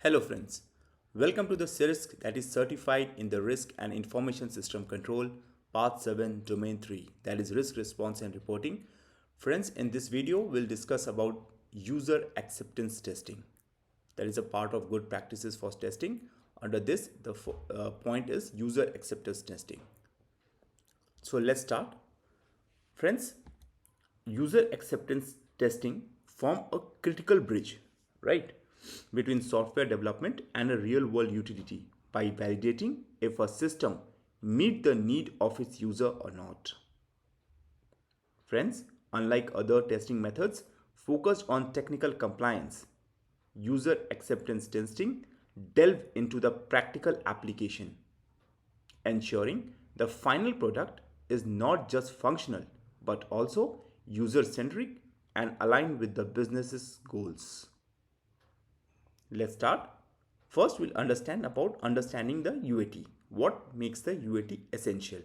Hello friends, welcome to the CRISC that is certified in the Risk and Information System Control Part 7 Domain 3 that is Risk Response and Reporting. Friends, in this video we'll discuss about user acceptance testing. That is a part of good practices for testing. Under this the point is user acceptance testing. So let's start. Friends, user acceptance testing form a critical bridge, right, between software development and a real world utility by validating if a system meets the need of its user or not. Friends, unlike other testing methods focused on technical compliance, user acceptance testing delve into the practical application, ensuring the final product is not just functional but also user-centric and aligned with the business's goals. Let's start. First, we'll understanding the UAT. What makes the UAT essential?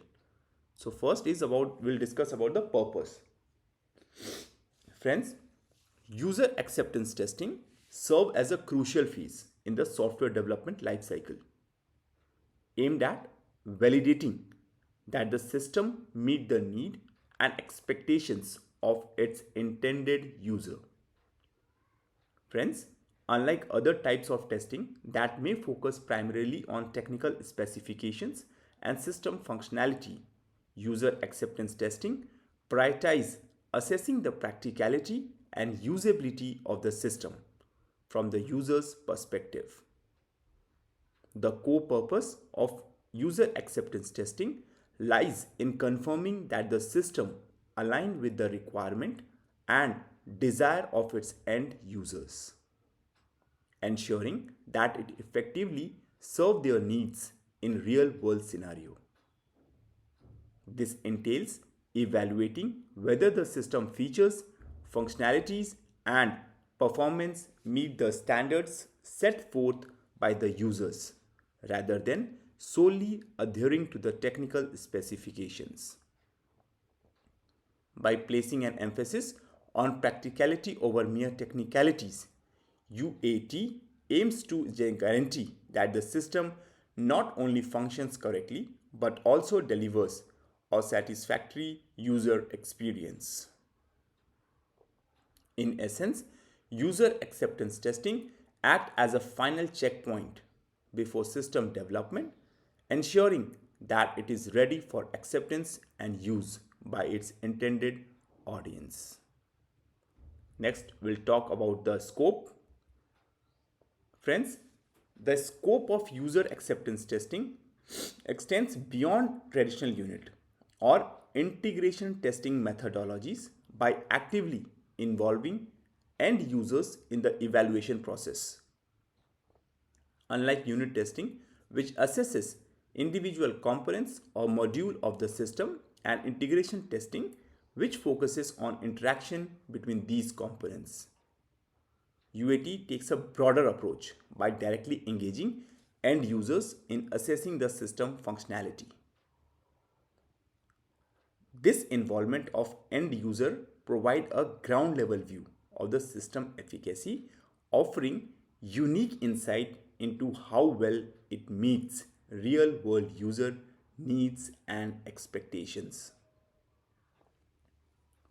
So first is we'll discuss about the purpose. Friends, user acceptance testing serve as a crucial phase in the software development lifecycle, aimed at validating that the system meet the need and expectations of its intended user. Friends, unlike other types of testing that may focus primarily on technical specifications and system functionality, user acceptance testing prioritizes assessing the practicality and usability of the system from the user's perspective. The core purpose of user acceptance testing lies in confirming that the system aligns with the requirement and desire of its end users, ensuring that it effectively serves their needs in real-world scenario. This entails evaluating whether the system features, functionalities, and performance meet the standards set forth by the users, rather than solely adhering to the technical specifications. By placing an emphasis on practicality over mere technicalities, UAT aims to guarantee that the system not only functions correctly but also delivers a satisfactory user experience. In essence, user acceptance testing acts as a final checkpoint before system development, ensuring that it is ready for acceptance and use by its intended audience. Next, we'll talk about the scope. Friends, the scope of user acceptance testing extends beyond traditional unit or integration testing methodologies by actively involving end users in the evaluation process. Unlike unit testing, which assesses individual components or module of the system, and integration testing, which focuses on interaction between these components, UAT takes a broader approach by directly engaging end users in assessing the system functionality. This involvement of end user provides a ground level view of the system efficacy, offering unique insight into how well it meets real world user needs and expectations.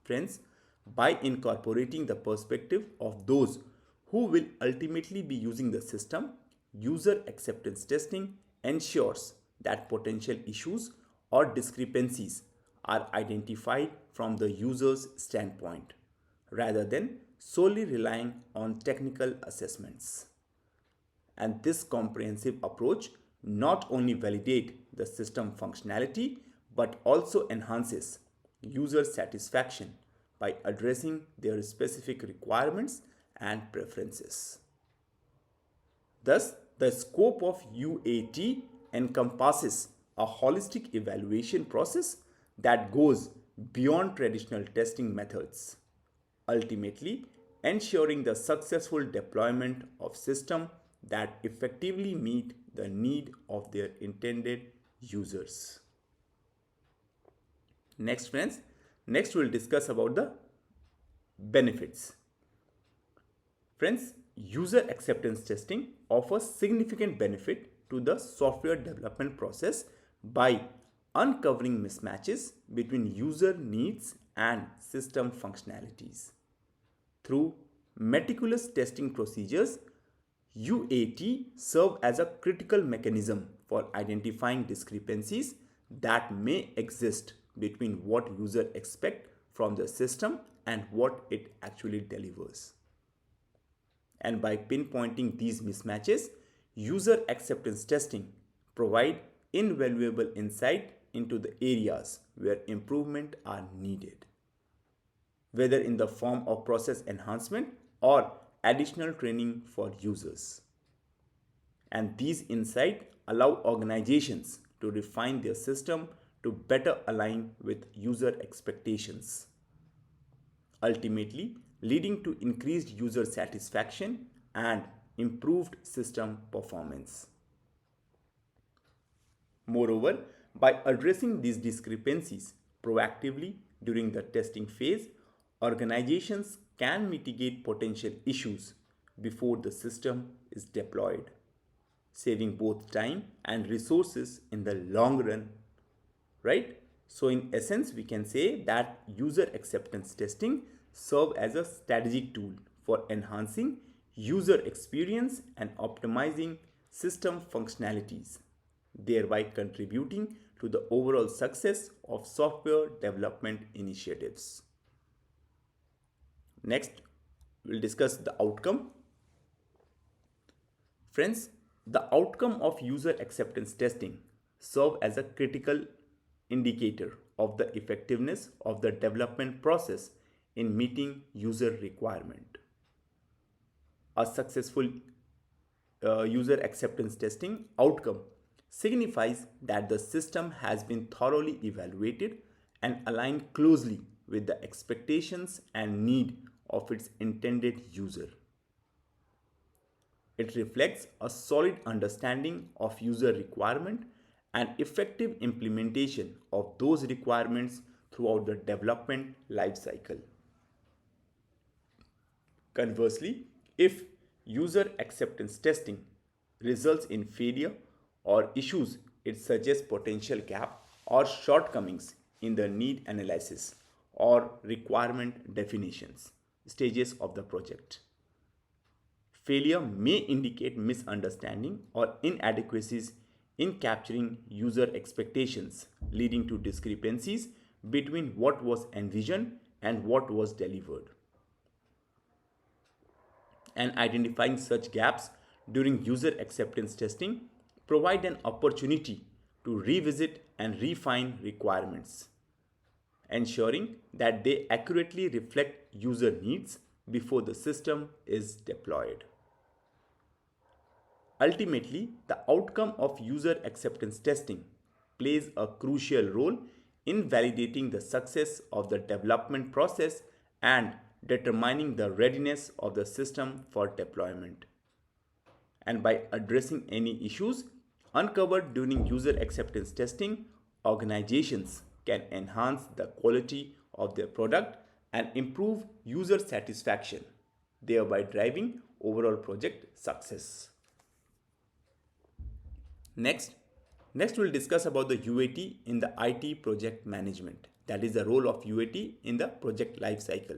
Friends, by incorporating the perspective of those who will ultimately be using the system, user acceptance testing ensures that potential issues or discrepancies are identified from the user's standpoint, rather than solely relying on technical assessments. And this comprehensive approach not only validates the system functionality but also enhances user satisfaction by addressing their specific requirements and preferences. Thus, the scope of UAT encompasses a holistic evaluation process that goes beyond traditional testing methods, ultimately ensuring the successful deployment of systems that effectively meet the need of their intended users. Next friends, we'll discuss about the benefits. Friends, user acceptance testing offers significant benefit to the software development process by uncovering mismatches between user needs and system functionalities. Through meticulous testing procedures, UAT serve as a critical mechanism for identifying discrepancies that may exist between what users expect from the system and what it actually delivers. And by pinpointing these mismatches, user acceptance testing provide invaluable insight into the areas where improvement are needed, whether in the form of process enhancement or additional training for users. And these insights allow organizations to refine their system to better align with user expectations, ultimately leading to increased user satisfaction and improved system performance. Moreover, by addressing these discrepancies proactively during the testing phase, organizations can mitigate potential issues before the system is deployed, saving both time and resources in the long run, right? So in essence, we can say that user acceptance testing serve as a strategic tool for enhancing user experience and optimizing system functionalities, thereby contributing to the overall success of software development initiatives. Next, we'll discuss the outcome. Friends, the outcome of user acceptance testing serve as a critical indicator of the effectiveness of the development process in meeting user requirement. A successful user acceptance testing outcome signifies that the system has been thoroughly evaluated and aligned closely with the expectations and need of its intended user. It reflects a solid understanding of user requirement and effective implementation of those requirements throughout the development lifecycle. Conversely, if user acceptance testing results in failure or issues, it suggests potential gap or shortcomings in the need analysis or requirement definitions stages of the project. Failure may indicate misunderstanding or inadequacies in capturing user expectations, leading to discrepancies between what was envisioned and what was delivered. And identifying such gaps during user acceptance testing provide an opportunity to revisit and refine requirements, ensuring that they accurately reflect user needs before the system is deployed. Ultimately, the outcome of user acceptance testing plays a crucial role in validating the success of the development process and determining the readiness of the system for deployment. And by addressing any issues uncovered during user acceptance testing, organizations can enhance the quality of their product and improve user satisfaction, thereby driving overall project success. Next we'll discuss about the UAT in the IT project management. That is the role of UAT in the project life cycle.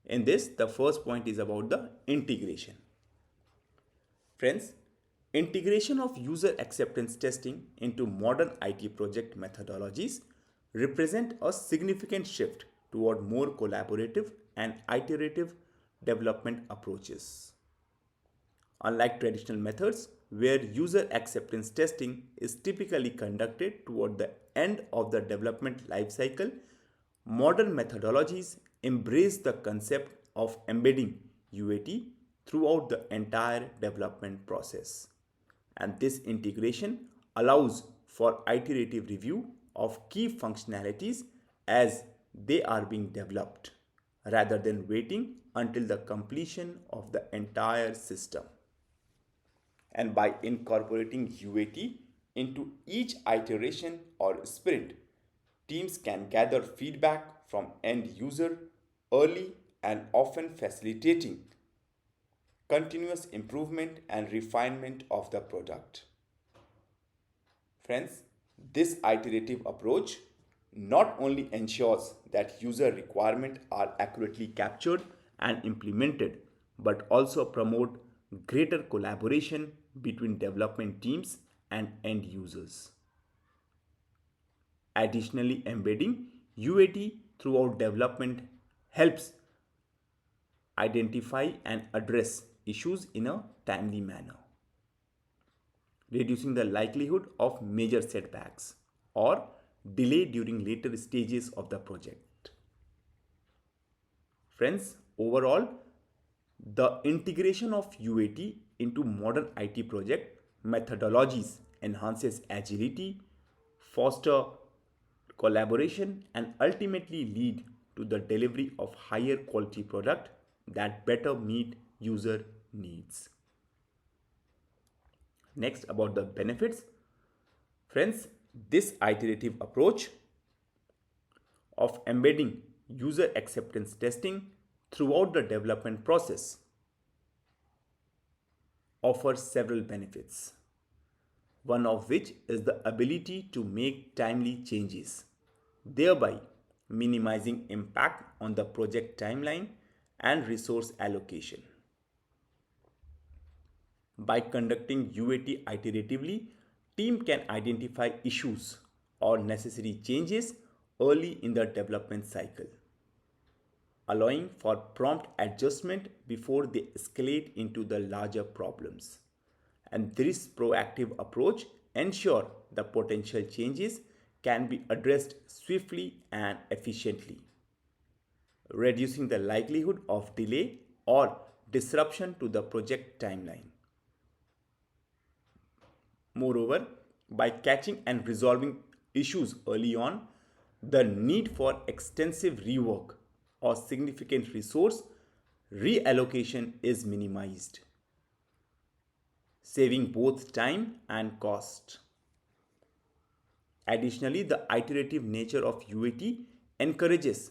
In this, the first point is about the integration. Friends, integration of user acceptance testing into modern IT project methodologies represent a significant shift toward more collaborative and iterative development approaches. Unlike traditional methods, where user acceptance testing is typically conducted toward the end of the development lifecycle, modern methodologies embrace the concept of embedding UAT throughout the entire development process. And this integration allows for iterative review of key functionalities as they are being developed, rather than waiting until the completion of the entire system. And by incorporating UAT into each iteration or sprint, teams can gather feedback from end user early and often facilitating continuous improvement and refinement of the product. Friends, this iterative approach not only ensures that user requirements are accurately captured and implemented, but also promote greater collaboration between development teams and end users. Additionally, embedding UAT throughout development helps identify and address issues in a timely manner, reducing the likelihood of major setbacks or delay during later stages of the project. Friends, overall, the integration of UAT into modern IT project methodologies enhances agility, foster collaboration, and ultimately lead to the delivery of higher quality product that better meet user needs. Next, about the benefits. Friends, this iterative approach of embedding user acceptance testing throughout the development process offers several benefits, one of which is the ability to make timely changes, thereby minimizing impact on the project timeline and resource allocation. By conducting UAT iteratively, team can identify issues or necessary changes early in the development cycle, allowing for prompt adjustment before they escalate into the larger problems. And this proactive approach ensures the potential changes can be addressed swiftly and efficiently, reducing the likelihood of delay or disruption to the project timeline. Moreover, by catching and resolving issues early on, the need for extensive rework or significant resource reallocation is minimized, saving both time and cost. Additionally, the iterative nature of UAT encourages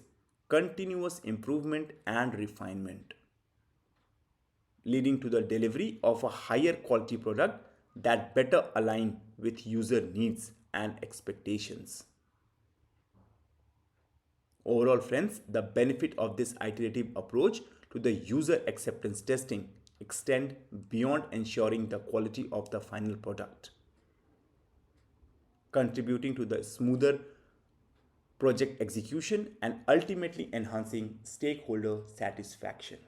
continuous improvement and refinement, leading to the delivery of a higher quality product that better align with user needs and expectations. Overall, friends, the benefit of this iterative approach to the user acceptance testing extend beyond ensuring the quality of the final product, contributing to the smoother project execution and ultimately enhancing stakeholder satisfaction.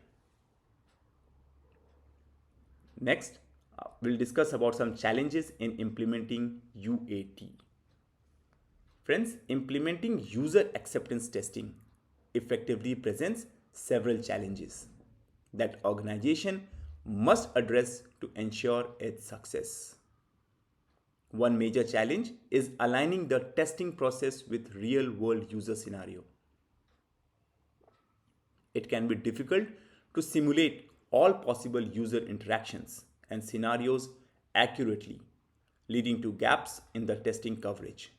Next, we'll discuss about some challenges in implementing UAT. Friends, implementing user acceptance testing effectively presents several challenges that organization must address to ensure its success. One major challenge is aligning the testing process with real-world user scenario. It can be difficult to simulate all possible user interactions and scenarios accurately, leading to gaps in the testing coverage.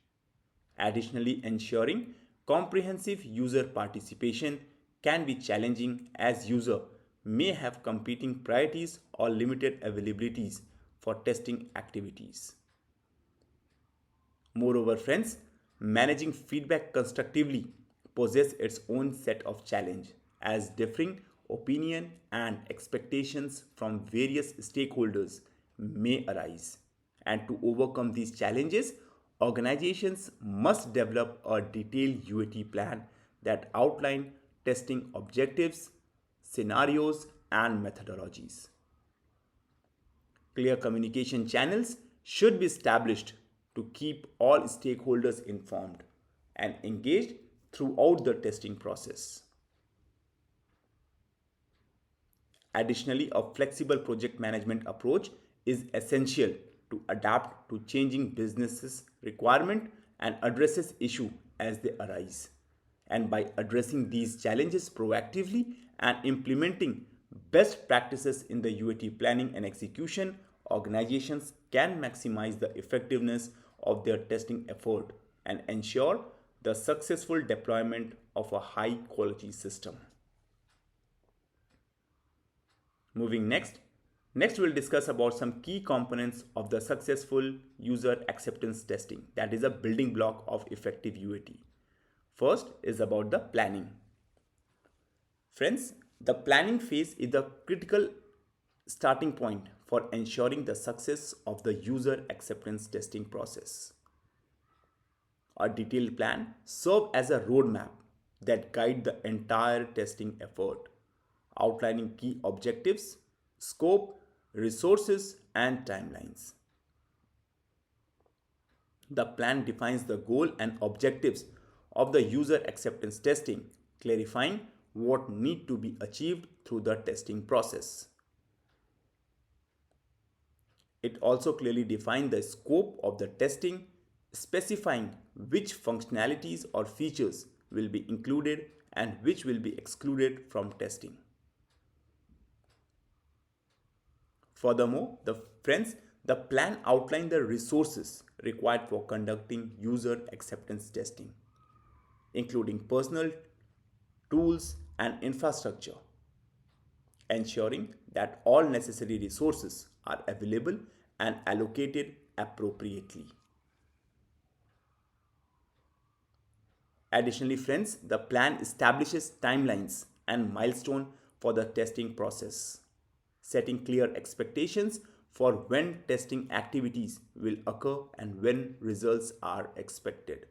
Additionally, ensuring comprehensive user participation can be challenging as user may have competing priorities or limited availabilities for testing activities. Moreover, friends, managing feedback constructively poses its own set of challenges as differing opinion and expectations from various stakeholders may arise. And to overcome these challenges, organizations must develop a detailed UAT plan that outline testing objectives, scenarios, and methodologies. Clear communication channels should be established to keep all stakeholders informed and engaged throughout the testing process. Additionally, a flexible project management approach is essential to adapt to changing businesses' requirement and addresses issues as they arise. And by addressing these challenges proactively and implementing best practices in the UAT planning and execution, organizations can maximize the effectiveness of their testing effort and ensure the successful deployment of a high quality system. Moving next we'll discuss about some key components of the successful user acceptance testing, that is a building block of effective UAT. First is about the planning. Friends, the planning phase is the critical starting point for ensuring the success of the user acceptance testing process. A detailed plan serves as a roadmap that guides the entire testing effort, outlining key objectives, scope, resources, and timelines. The plan defines the goal and objectives of the user acceptance testing, clarifying what need to be achieved through the testing process. It also clearly defines the scope of the testing, specifying which functionalities or features will be included and which will be excluded from testing. Furthermore, the plan outlines the resources required for conducting user acceptance testing, including personnel, tools, and infrastructure, ensuring that all necessary resources are available and allocated appropriately. Additionally, friends, the plan establishes timelines and milestones for the testing process, setting clear expectations for when testing activities will occur and when results are expected.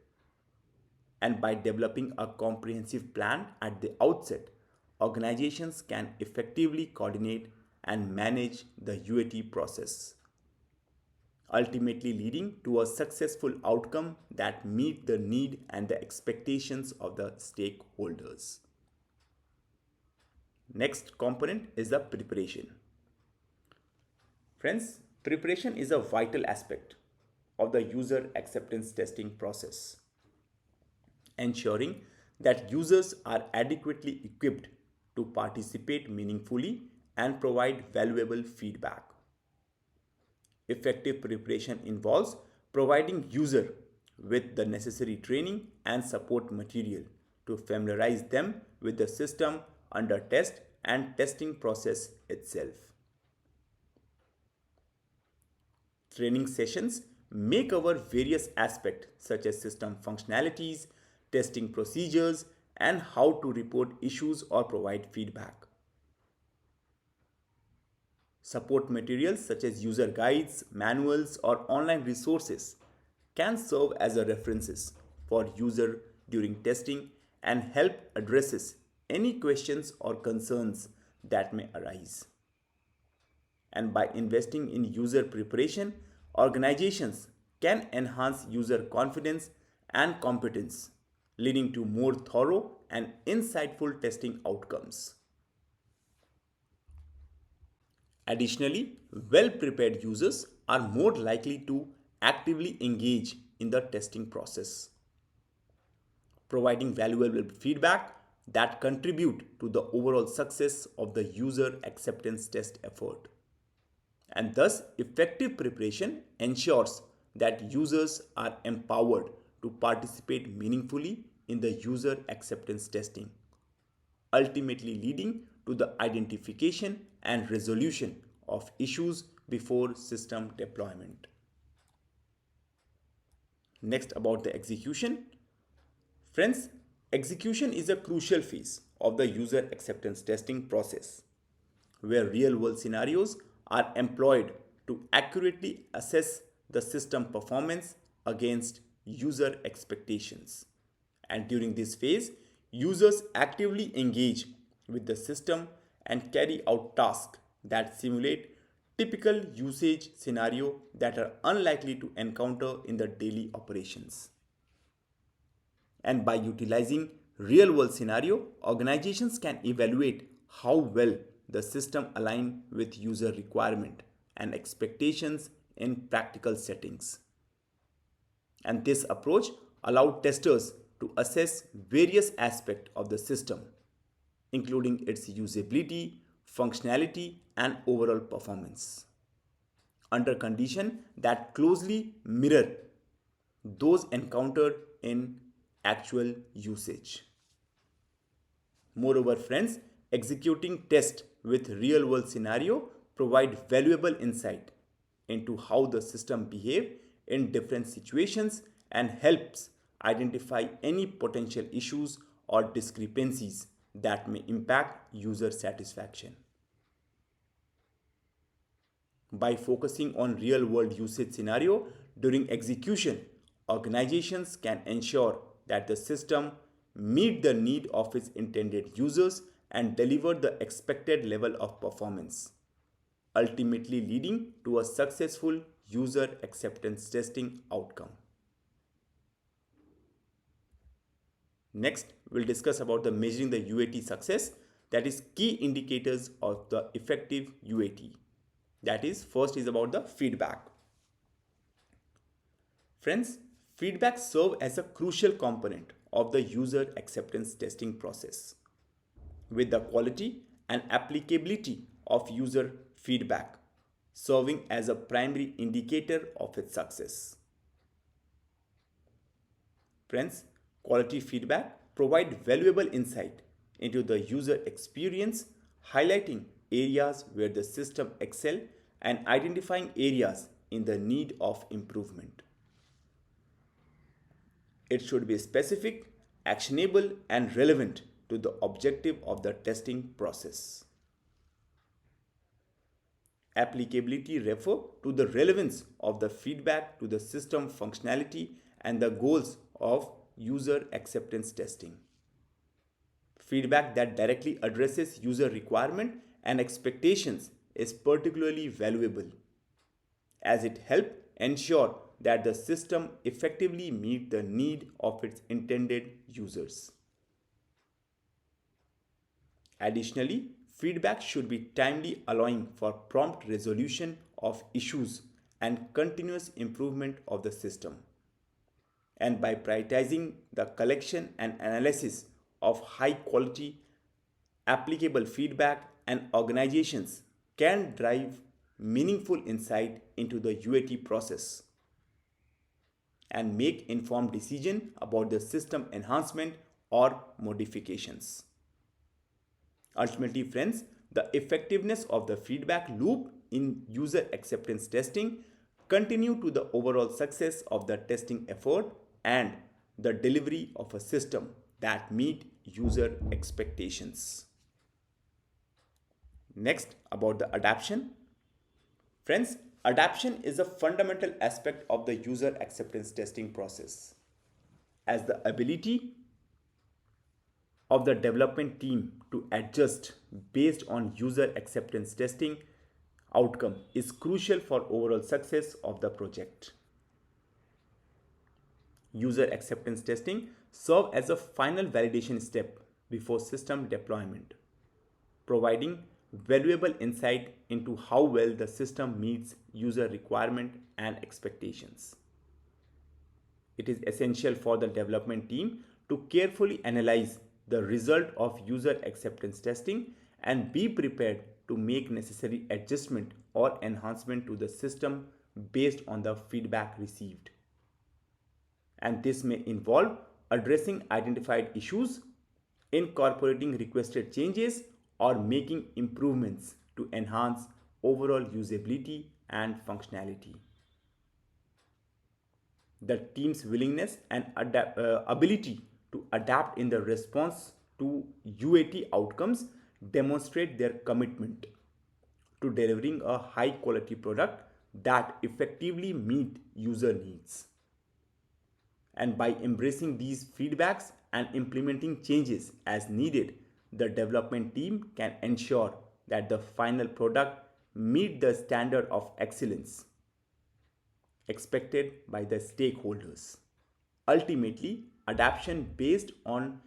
And by developing a comprehensive plan at the outset, organizations can effectively coordinate and manage the UAT process, ultimately leading to a successful outcome that meets the need and the expectations of the stakeholders. Next component is the preparation. Friends, preparation is a vital aspect of the user acceptance testing process, ensuring that users are adequately equipped to participate meaningfully and provide valuable feedback. Effective preparation involves providing user with the necessary training and support material to familiarize them with the system under test and testing process itself. Training sessions may cover various aspects such as system functionalities, testing procedures, and how to report issues or provide feedback. Support materials such as user guides, manuals, or online resources can serve as a references for user during testing and help addresses any questions or concerns that may arise. And by investing in user preparation, organizations can enhance user confidence and competence, leading to more thorough and insightful testing outcomes. Additionally, well-prepared users are more likely to actively engage in the testing process, providing valuable feedback that contribute to the overall success of the user acceptance test effort. And thus, effective preparation ensures that users are empowered to participate meaningfully in the user acceptance testing, ultimately leading to the identification and resolution of issues before system deployment. Next, about the execution. Friends, execution is a crucial phase of the user acceptance testing process, where real-world scenarios are employed to accurately assess the system performance against user expectations. And during this phase, users actively engage with the system and carry out tasks that simulate typical usage scenarios that are unlikely to encounter in the daily operations. And by utilizing real-world scenario, organizations can evaluate how well the system aligns with user requirement and expectations in practical settings. And this approach allows testers to assess various aspects of the system, including its usability, functionality, and overall performance, under conditions that closely mirror those encountered in actual usage. Moreover, friends, executing tests with real-world scenario provide valuable insight into how the system behave in different situations and helps identify any potential issues or discrepancies that may impact user satisfaction. By focusing on real-world usage scenario during execution, organizations can ensure that the system meet the need of its intended users and deliver the expected level of performance, ultimately leading to a successful user acceptance testing outcome. Next, we'll discuss about the measuring the UAT success, that is key indicators of the effective UAT. That is, first is about the feedback. Friends, feedback serve as a crucial component of the user acceptance testing process. With the quality and applicability of user feedback serving as a primary indicator of its success. Friends, quality feedback provide valuable insight into the user experience, highlighting areas where the system excel and identifying areas in the need of improvement. It should be specific, actionable, and relevant to the objective of the testing process. Applicability refer to the relevance of the feedback to the system functionality and the goals of user acceptance testing. Feedback that directly addresses user requirement and expectations is particularly valuable, as it helps ensure that the system effectively meets the need of its intended users. Additionally, feedback should be timely, allowing for prompt resolution of issues and continuous improvement of the system. And by prioritizing the collection and analysis of high quality, applicable feedback, and organizations can drive meaningful insight into the UAT process and make informed decision about the system enhancement or modifications. Ultimately, friends, the effectiveness of the feedback loop in user acceptance testing continue to the overall success of the testing effort and the delivery of a system that meet user expectations. Next, about the adaptation. Friends, adaptation is a fundamental aspect of the user acceptance testing process, as the ability of the development team to adjust based on user acceptance testing outcome is crucial for overall success of the project. User acceptance testing serve as a final validation step before system deployment, providing valuable insight into how well the system meets user requirement and expectations. It is essential for the development team to carefully analyze the result of user acceptance testing and be prepared to make necessary adjustment or enhancement to the system based on the feedback received. And this may involve addressing identified issues, incorporating requested changes, or making improvements to enhance overall usability and functionality. The team's willingness and ability to adapt in the response to UAT outcomes demonstrate their commitment to delivering a high quality product that effectively meet user needs. And by embracing these feedbacks and implementing changes as needed, the development team can ensure that the final product meet the standard of excellence expected by the stakeholders. Ultimately, adaptation based on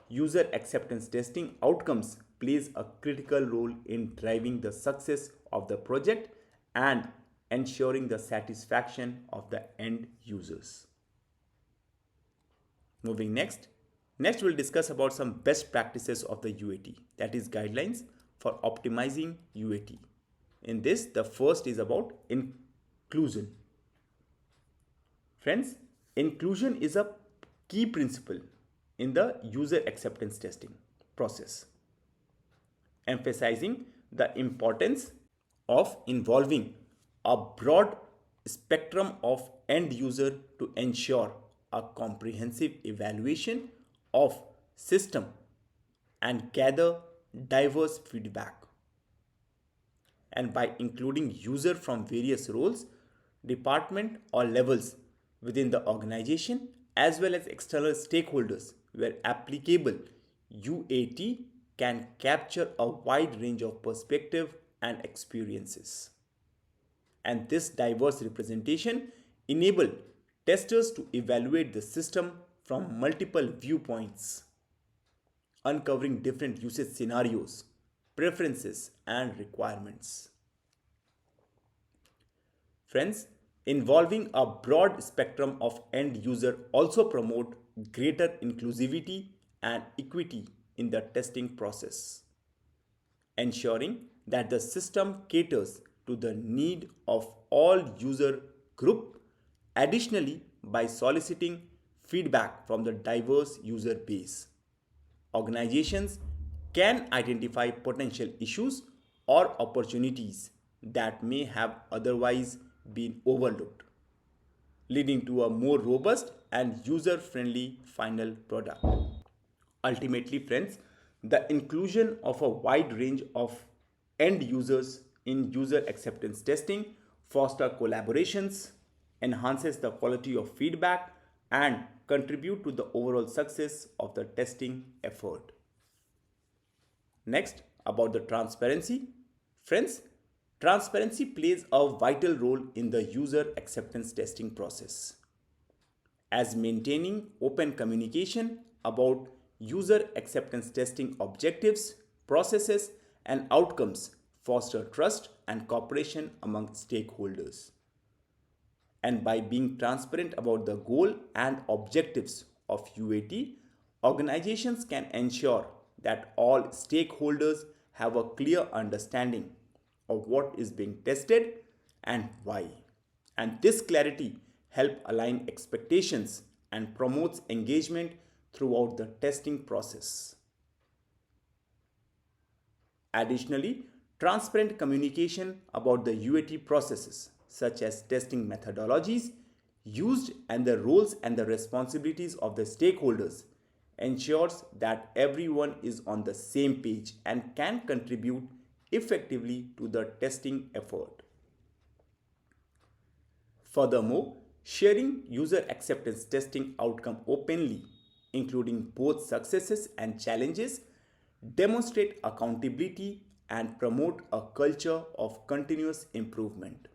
user acceptance testing outcomes plays a critical role in driving the success of the project and ensuring the satisfaction of the end users. Moving next we'll discuss about some best practices of the UAT, that is guidelines for optimizing UAT. In this, the first is about inclusion. Friends, inclusion is a key principle in the user acceptance testing process, emphasizing the importance of involving a broad spectrum of end user to ensure a comprehensive evaluation of system and gather diverse feedback. And by including user from various roles, department or levels within the organization as well as external stakeholders where applicable, UAT can capture a wide range of perspective and experiences. And this diverse representation enable testers to evaluate the system from multiple viewpoints, uncovering different usage scenarios, preferences, and requirements. Friends, involving a broad spectrum of end user also promote greater inclusivity and equity in the testing process, ensuring that the system caters to the need of all user group. Additionally, by soliciting feedback from the diverse user base, organizations can identify potential issues or opportunities that may have otherwise been overlooked, leading to a more robust and user-friendly final product. Ultimately, friends, the inclusion of a wide range of end users in user acceptance testing foster collaborations, enhances the quality of feedback, and contribute to the overall success of the testing effort. Next, about the transparency. Friends, transparency plays a vital role in the user acceptance testing process, as maintaining open communication about user acceptance testing objectives, processes, and outcomes foster trust and cooperation among stakeholders. And by being transparent about the goal and objectives of UAT, organizations can ensure that all stakeholders have a clear understanding of what is being tested and why. And this clarity helps align expectations and promotes engagement throughout the testing process. Additionally, transparent communication about the UAT processes, such as testing methodologies used and the roles and the responsibilities of the stakeholders, ensures that everyone is on the same page and can contribute effectively to the testing effort. Furthermore, sharing user acceptance testing outcome openly, including both successes and challenges, demonstrate accountability and promote a culture of continuous improvement.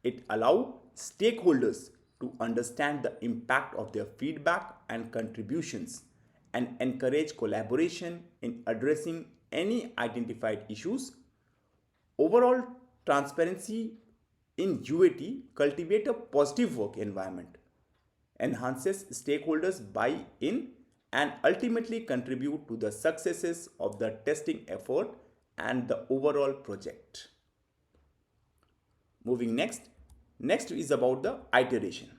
It allows stakeholders to understand the impact of their feedback and contributions and encourage collaboration in addressing any identified issues. Overall, transparency in UAT cultivate a positive work environment, enhances stakeholders buy-in, and ultimately contribute to the successes of the testing effort and the overall project. Moving next is about the iteration.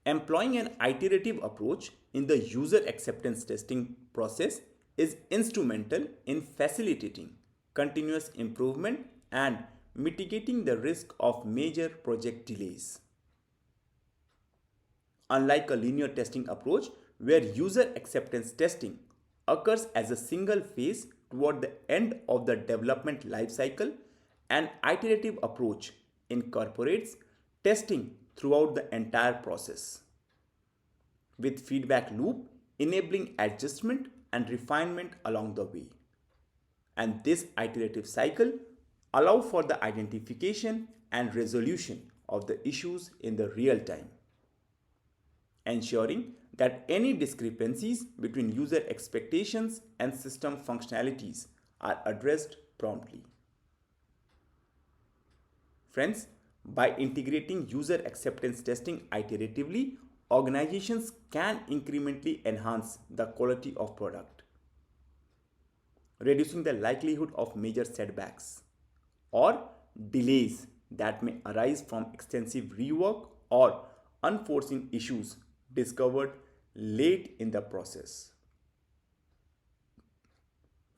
Employing an iterative approach in the user acceptance testing process is instrumental in facilitating continuous improvement and mitigating the risk of major project delays. Unlike a linear testing approach where user acceptance testing occurs as a single phase toward the end of the development lifecycle, an iterative approach incorporates testing throughout the entire process, with feedback loop enabling adjustment and refinement along the way. And this iterative cycle allows for the identification and resolution of the issues in the real time, ensuring that any discrepancies between user expectations and system functionalities are addressed promptly. Friends, by integrating user acceptance testing iteratively, organizations can incrementally enhance the quality of product, reducing the likelihood of major setbacks or delays that may arise from extensive rework or unforeseen issues discovered late in the process.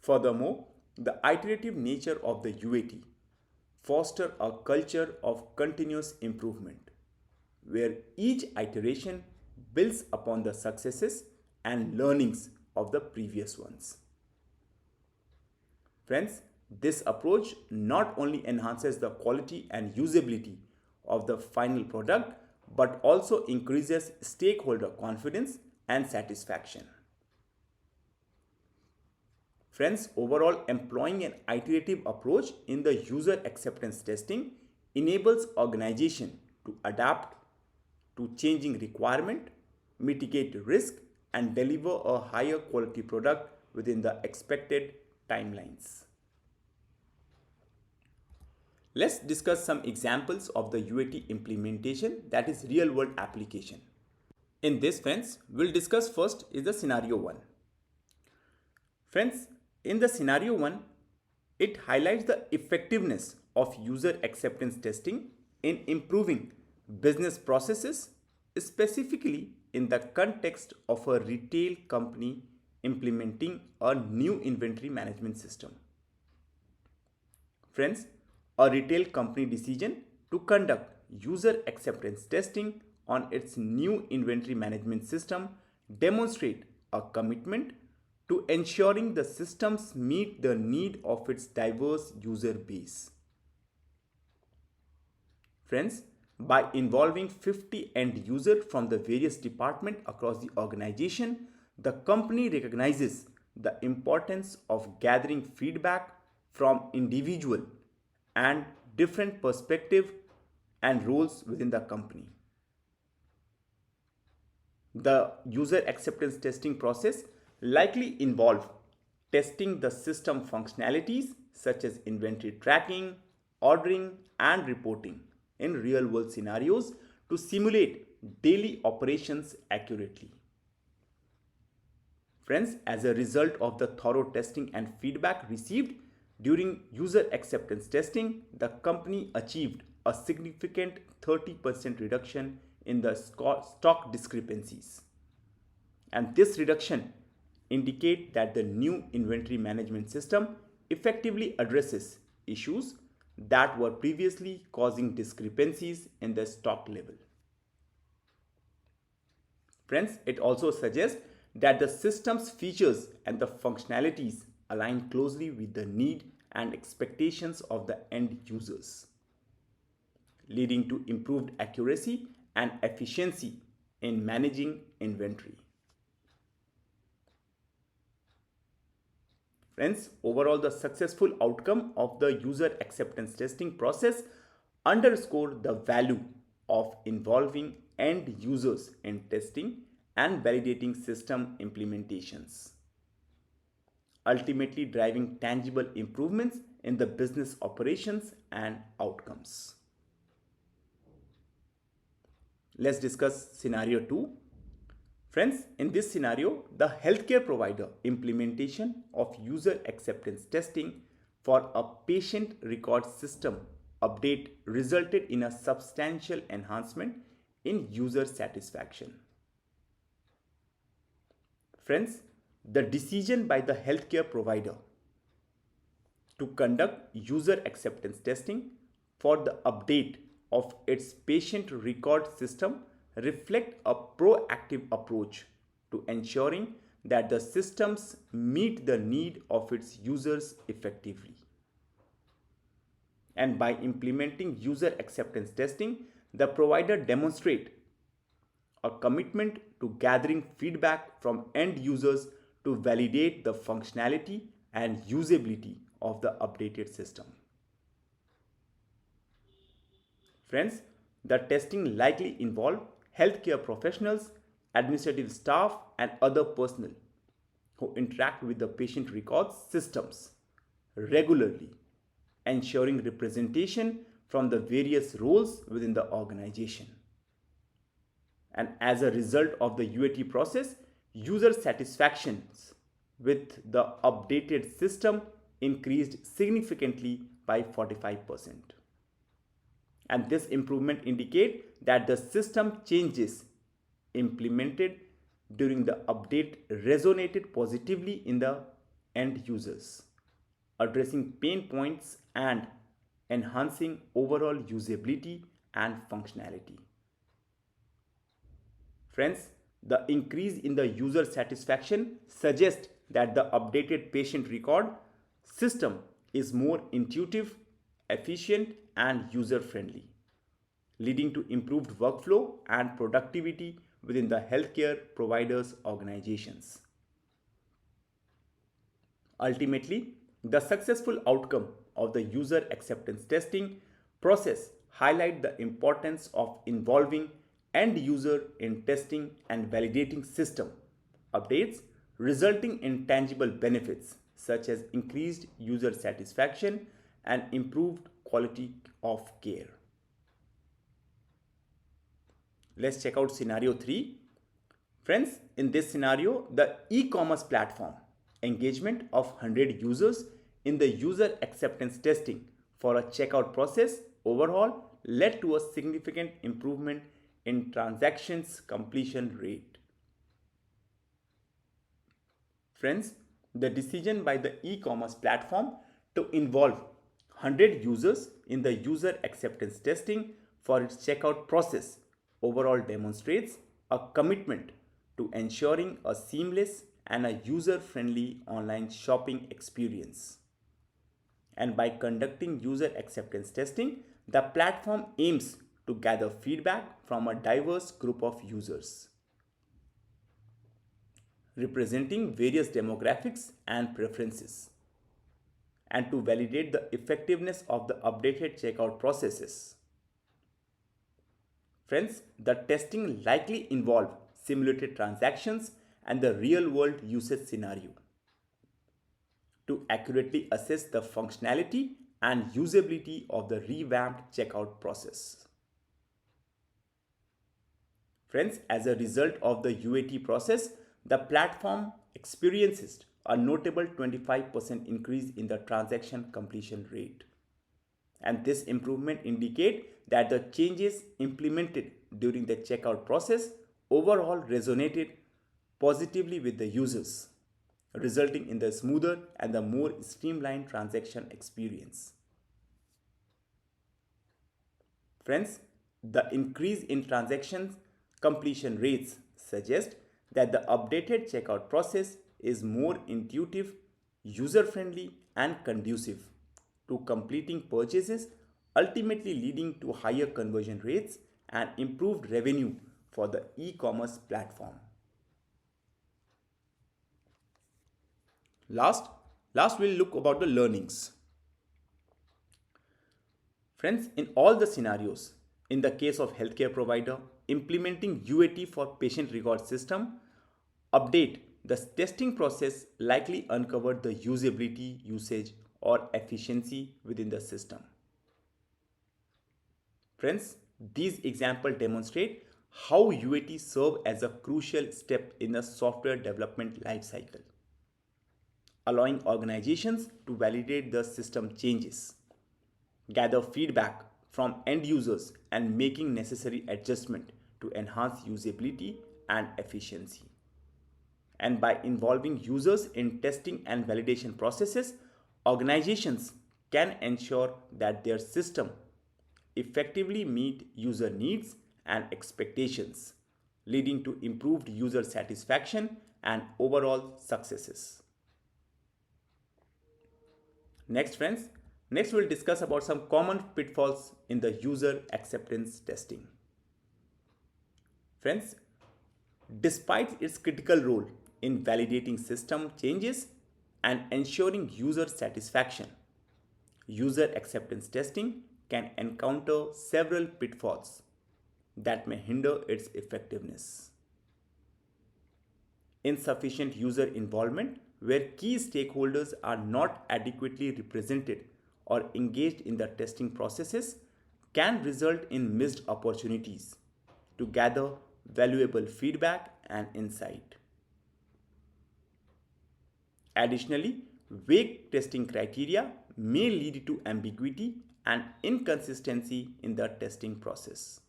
Furthermore, the iterative nature of the UAT foster a culture of continuous improvement, where each iteration builds upon the successes and learnings of the previous ones. Friends, this approach not only enhances the quality and usability of the final product but also increases stakeholder confidence and satisfaction. Friends, overall, employing an iterative approach in the user acceptance testing enables organization to adapt to changing requirement, mitigate risk, and deliver a higher quality product within the expected timelines. Let's discuss some examples of the UAT implementation, that is real world application. In this, friends, we'll discuss first is the scenario 1. Friends, in the scenario 1, it highlights the effectiveness of user acceptance testing in improving business processes, specifically in the context of a retail company implementing a new inventory management system. Friends, a retail company decision to conduct user acceptance testing on its new inventory management system demonstrate a commitment to ensuring the systems meet the need of its diverse user base. Friends, by involving 50 end users from the various departments across the organization, the company recognizes the importance of gathering feedback from individual and different perspectives and roles within the company. The user acceptance testing process likely involve testing the system functionalities such as inventory tracking, ordering, and reporting in real world scenarios to simulate daily operations accurately. Friends, as a result of the thorough testing and feedback received during user acceptance testing, the company achieved a significant 30% reduction in the stock discrepancies. And this reduction indicates that the new inventory management system effectively addresses issues that were previously causing discrepancies in the stock level. Friends, it also suggests that the system's features and the functionalities align closely with the need and expectations of the end users, leading to improved accuracy and efficiency in managing inventory. Friends, overall, the successful outcome of the user acceptance testing process underscore the value of involving end users in testing and validating system implementations, ultimately driving tangible improvements in the business operations and outcomes. Let's discuss scenario 2. Friends, in this scenario, the healthcare provider implementation of user acceptance testing for a patient record system update resulted in a substantial enhancement in user satisfaction. Friends, the decision by the healthcare provider to conduct user acceptance testing for the update of its patient record system reflect a proactive approach to ensuring that the systems meet the need of its users effectively. And by implementing user acceptance testing, the provider demonstrates a commitment to gathering feedback from end users to validate the functionality and usability of the updated system. Friends, the testing likely involved healthcare professionals, administrative staff, and other personnel who interact with the patient records systems regularly, ensuring representation from the various roles within the organization. And as a result of the UAT process, user satisfaction with the updated system increased significantly by 45%. And this improvement indicates that the system changes implemented during the update resonated positively in the end users. addressing pain points and enhancing overall usability and functionality. Friends, the increase in the user satisfaction suggests that the updated patient record system is more intuitive, efficient, and user friendly, leading to improved workflow and productivity within the healthcare providers' organizations. Ultimately, the successful outcome of the user acceptance testing process highlight the importance of involving end user in testing and validating system updates, resulting in tangible benefits such as increased user satisfaction and improved quality of care. Let's check out scenario 3. Friends, in this scenario, the e-commerce platform engagement of 100 users in the user acceptance testing for a checkout process overall led to a significant improvement in transactions completion rate. Friends, the decision by the e-commerce platform to involve 100 users in the user acceptance testing for its checkout process overall demonstrates a commitment to ensuring a seamless and a user-friendly online shopping experience. And by conducting user acceptance testing, the platform aims to gather feedback from a diverse group of users, representing various demographics and preferences, and to validate the effectiveness of the updated checkout processes. Friends, the testing likely involve simulated transactions and the real-world usage scenario to accurately assess the functionality and usability of the revamped checkout process. Friends, as a result of the UAT process, the platform experiences a notable 25% increase in the transaction completion rate. And this improvement indicates that the changes implemented during the checkout process overall resonated positively with the users, resulting in the smoother and the more streamlined transaction experience. Friends, the increase in transaction completion rates suggest that the updated checkout process is more intuitive, user-friendly, and conducive to completing purchases, ultimately leading to higher conversion rates and improved revenue for the e-commerce platform. Last, last we'll look about the learnings. Friends, in all the scenarios, in the case of healthcare provider, implementing UAT for patient record system update, the testing process likely uncovered the usability, usage, or efficiency within the system. Friends, these examples demonstrate how UAT serve as a crucial step in the software development lifecycle, allowing organizations to validate the system changes, gather feedback from end users, and making necessary adjustment to enhance usability and efficiency. And by involving users in testing and validation processes, organizations can ensure that their system effectively meet user needs and expectations, leading to improved user satisfaction and overall successes. Next, friends, next we'll discuss about some common pitfalls in the user acceptance testing. Friends, despite its critical role in validating system changes and ensuring user satisfaction, user acceptance testing can encounter several pitfalls that may hinder its effectiveness. Insufficient user involvement, where key stakeholders are not adequately represented or engaged in the testing processes, can result in missed opportunities to gather valuable feedback and insight. Additionally, vague testing criteria may lead to ambiguity and inconsistency in the testing process,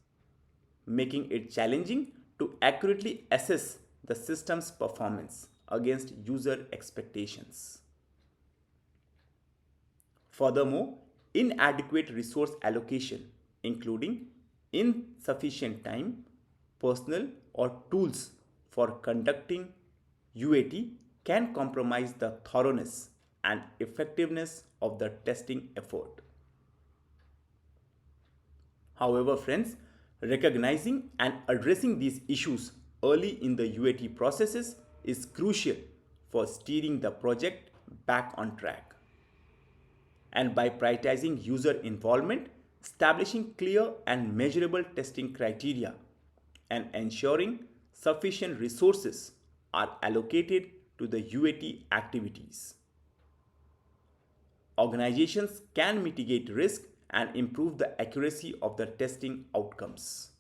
making it challenging to accurately assess the system's performance against user expectations. Furthermore, inadequate resource allocation, including insufficient time, personnel, or tools for conducting UAT, can compromise the thoroughness and effectiveness of the testing effort. However, friends, recognizing and addressing these issues early in the UAT processes is crucial for steering the project back on track. And by prioritizing user involvement, establishing clear and measurable testing criteria, and ensuring sufficient resources are allocated to the UAT activities, organizations can mitigate risk and improve the accuracy of the testing outcomes.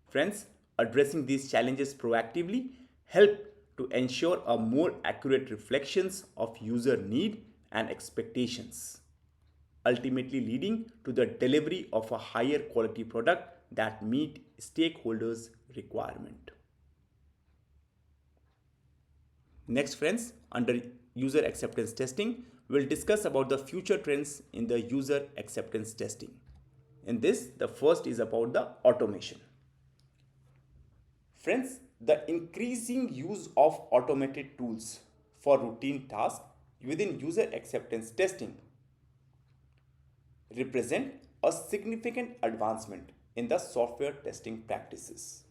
Friends, addressing these challenges proactively help to ensure a more accurate reflections of user need and expectations, ultimately leading to the delivery of a higher quality product that meet stakeholders' requirement. Next, friends, under user acceptance testing, we'll discuss about the future trends in the user acceptance testing. In this, the first is about the automation. Friends, the increasing use of automated tools for routine tasks within user acceptance testing represent a significant advancement in the software testing practices.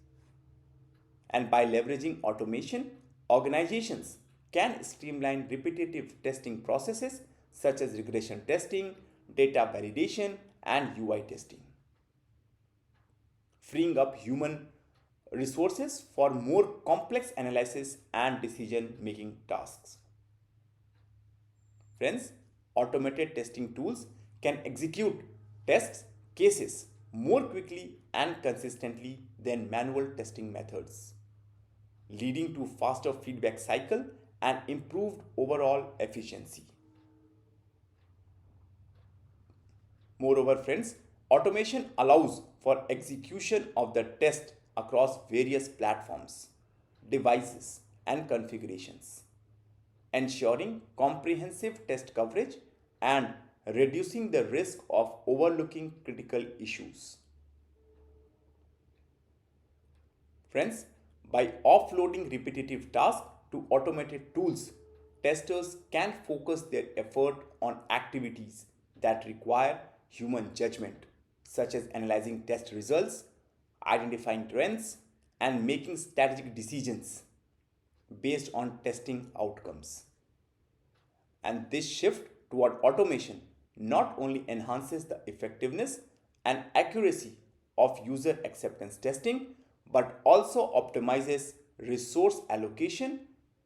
And by leveraging automation, organizations can streamline repetitive testing processes such as regression testing, data validation, and UI testing, freeing up human resources for more complex analysis and decision making tasks. Friends, automated testing tools can execute test cases more quickly and consistently than manual testing methods, leading to faster feedback cycle and improved overall efficiency. Moreover, friends, automation allows for execution of the test across various platforms, devices, and configurations, ensuring comprehensive test coverage and reducing the risk of overlooking critical issues. Friends, by offloading repetitive tasks to automated tools, testers can focus their effort on activities that require human judgment, such as analyzing test results, identifying trends, and making strategic decisions based on testing outcomes. And this shift toward automation not only enhances the effectiveness and accuracy of user acceptance testing, but also optimizes resource allocation,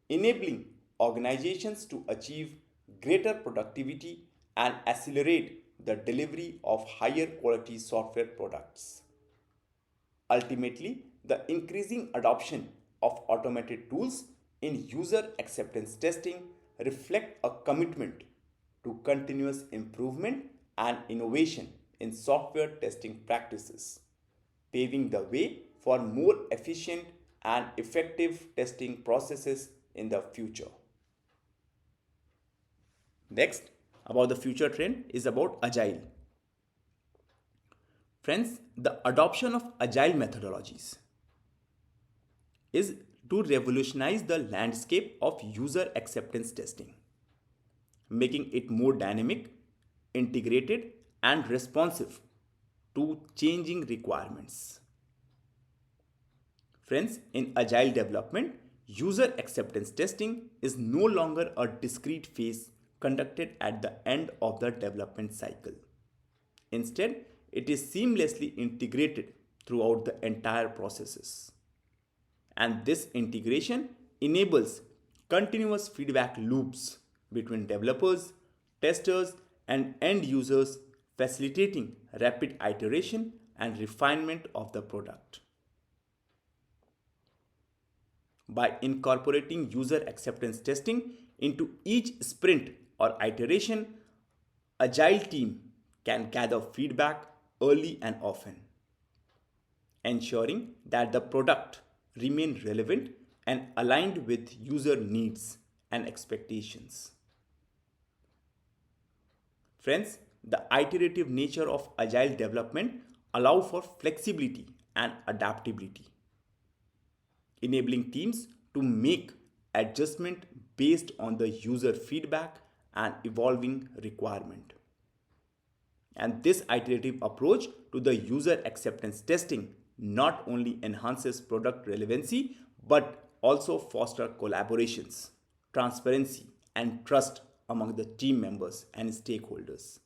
enabling organizations to achieve greater productivity and accelerate the delivery of higher quality software products. Ultimately, the increasing adoption of automated tools in user acceptance testing reflect a commitment to continuous improvement and innovation in software testing practices, paving the way for more efficient and effective testing processes in the future. Next, about the future trend is about agile. Friends, the adoption of agile methodologies is to revolutionize the landscape of user acceptance testing, making it more dynamic, integrated, and responsive to changing requirements. Friends, in agile development, user acceptance testing is no longer a discrete phase conducted at the end of the development cycle. Instead, it is seamlessly integrated throughout the entire processes. And this integration enables continuous feedback loops between developers, testers, and end users, facilitating rapid iteration and refinement of the product. By incorporating user acceptance testing into each sprint or iteration, agile team can gather feedback early and often, ensuring that the product remain relevant and aligned with user needs and expectations. Friends, the iterative nature of agile development allow for flexibility and adaptability, enabling teams to make adjustment based on the user feedback and evolving requirement. And this iterative approach to the user acceptance testing not only enhances product relevancy but also foster collaborations, transparency, and trust among the team members and stakeholders.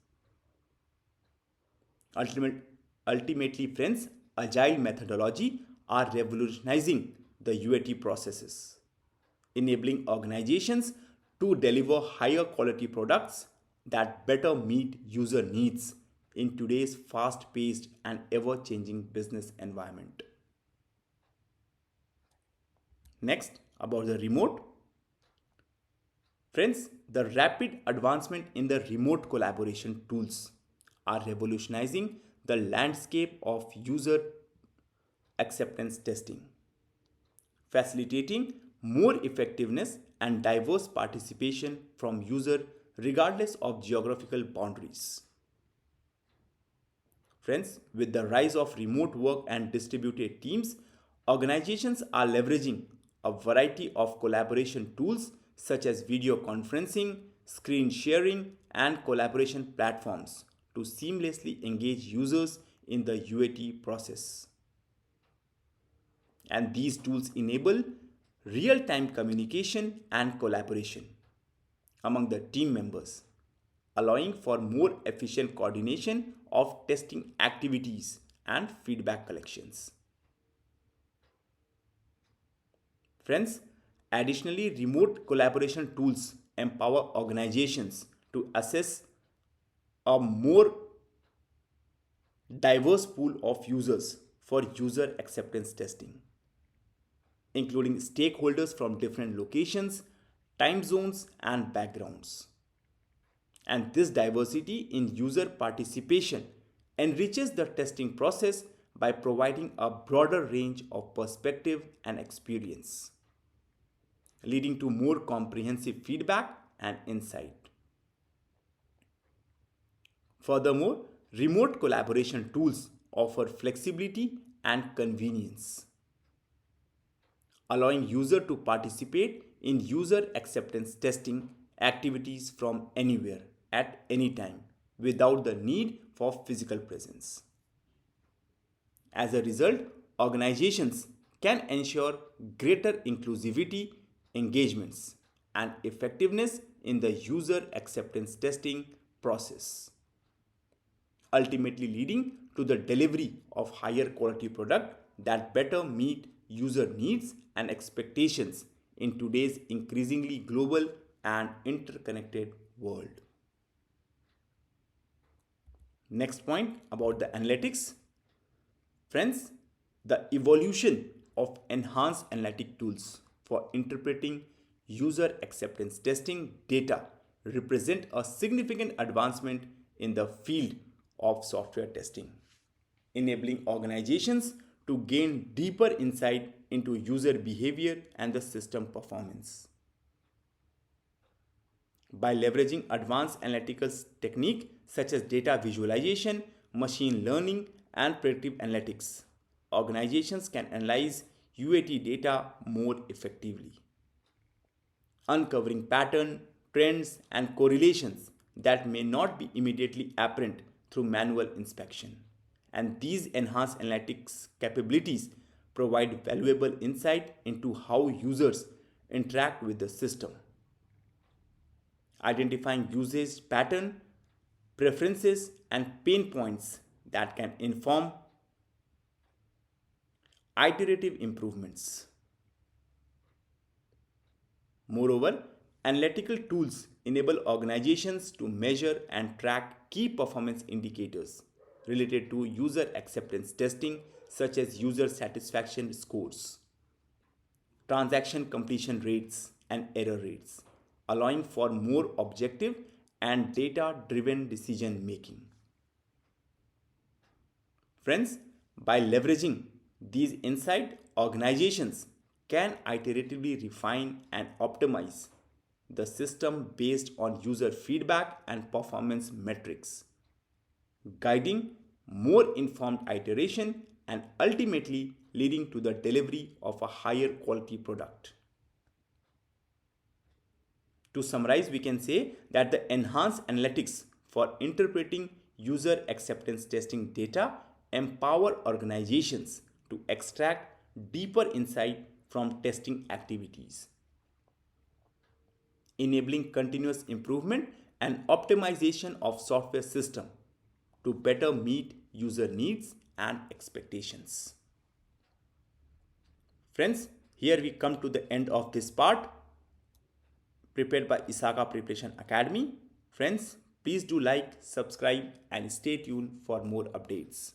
Ultimate, Ultimately, friends, agile methodology are revolutionizing the UAT processes, enabling organizations to deliver higher quality products that better meet user needs in today's fast paced and ever changing business environment. Next, about the remote. Friends, the rapid advancement in the remote collaboration tools are revolutionizing the landscape of user acceptance testing, facilitating more effectiveness and diverse participation from user regardless of geographical boundaries. Friends, with the rise of remote work and distributed teams, organizations are leveraging a variety of collaboration tools such as video conferencing, screen sharing, and collaboration platforms to seamlessly engage users in the UAT process. And these tools enable real time communication and collaboration among the team members, allowing for more efficient coordination of testing activities and feedback collections. Friends, additionally, remote collaboration tools empower organizations to assess a more diverse pool of users for user acceptance testing, including stakeholders from different locations, time zones, and backgrounds. And this diversity in user participation enriches the testing process by providing a broader range of perspective and experience, leading to more comprehensive feedback and insight. Furthermore, remote collaboration tools offer flexibility and convenience, allowing user to participate in user acceptance testing activities from anywhere at any time without the need for physical presence. As a result, organizations can ensure greater inclusivity, engagements, and effectiveness in the user acceptance testing process, ultimately leading to the delivery of higher quality product that better meet user needs and expectations in today's increasingly global and interconnected world. Next point about the analytics. Friends, the evolution of enhanced analytic tools for interpreting user acceptance testing data represent a significant advancement in the field of software testing, enabling organizations to gain deeper insight into user behavior and the system performance. By leveraging advanced analytical techniques such as data visualization, machine learning, and predictive analytics, organizations can analyze UAT data more effectively, uncovering patterns, trends, and correlations that may not be immediately apparent through manual inspection. And these enhanced analytics capabilities provide valuable insight into how users interact with the system, identifying usage pattern, preferences, and pain points that can inform iterative improvements. Moreover, analytical tools enable organizations to measure and track key performance indicators related to user acceptance testing, such as user satisfaction scores, transaction completion rates, and error rates, allowing for more objective and data driven decision making. Friends, by leveraging these insights, organizations can iteratively refine and optimize the system based on user feedback and performance metrics, guiding more informed iteration and ultimately leading to the delivery of a higher quality product. To summarize, we can say that the enhanced analytics for interpreting user acceptance testing data empower organizations to extract deeper insight from testing activities, enabling continuous improvement and optimization of software system to better meet user needs and expectations. Friends, here we come to the end of this part prepared by ISACA Preparation Academy. Friends, please do like, subscribe and stay tuned for more updates.